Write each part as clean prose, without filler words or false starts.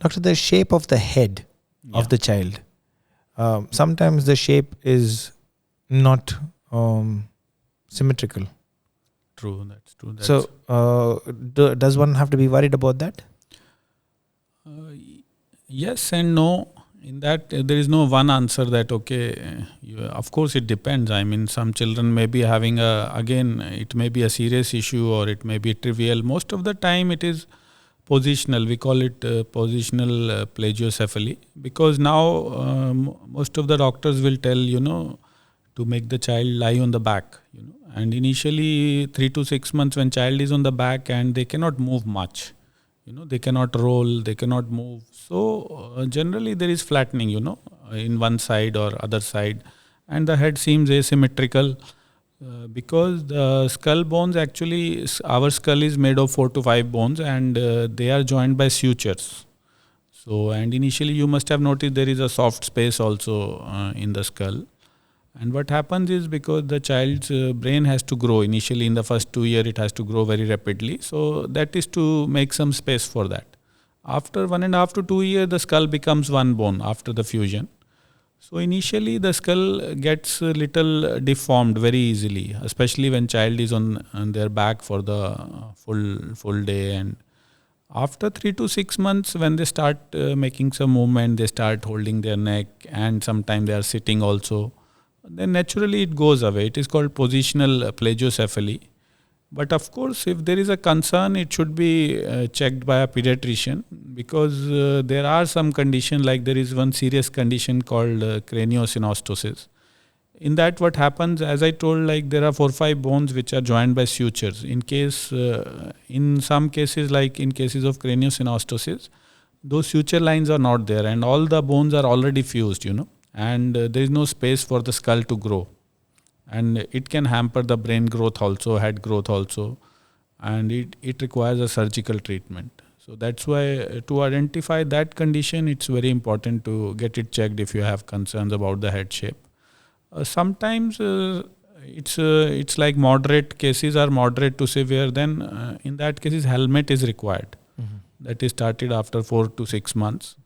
Doctor, the shape of the head of the child. Sometimes the shape is not symmetrical. True, that's true. So, does one have to be worried about that? Yes and no. In that, there is no one answer that, of course it depends. I mean, some children may be having it may be a serious issue or it may be trivial. Most of the time it is positional. We call it positional plagiocephaly, because now most of the doctors will tell, to make the child lie on the back, and initially 3 to 6 months when child is on the back and they cannot move much. They cannot roll, they cannot move. So generally there is flattening, in one side or other side, and the head seems asymmetrical because the skull bones actually, our skull is made of 4 to 5 bones, and they are joined by sutures. So, and initially you must have noticed there is a soft space also in the skull. And what happens is, because the child's brain has to grow initially in the first 2 years, it has to grow very rapidly. So that is to make some space for that. After 1.5 to 2 years, the skull becomes one bone after the fusion. So initially the skull gets a little deformed very easily, especially when child is on their back for the full day. And after 3 to 6 months, when they start making some movement, they start holding their neck, and sometimes they are sitting also, then naturally it goes away. It is called positional plagiocephaly. But of course, if there is a concern, it should be checked by a pediatrician, because there are some conditions, like there is one serious condition called craniosynostosis. In that, what happens, as I told, like there are 4 or 5 bones which are joined by sutures. In some cases, like in cases of craniosynostosis, those suture lines are not there, and all the bones are already fused, and there is no space for the skull to grow, and it can hamper the brain growth also, head growth also, and it requires a surgical treatment. So that's why to identify that condition, it's very important to get it checked if you have concerns about the head shape. Sometimes it's like moderate cases are moderate to severe, then in that cases helmet is required. That is started after 4 to 6 months.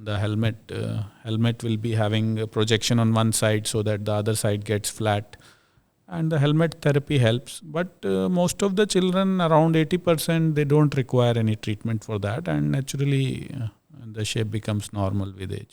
The helmet will be having a projection on one side so that the other side gets flat, and the helmet therapy helps. But most of the children, around 80%, they don't require any treatment for that, and naturally the shape becomes normal with age.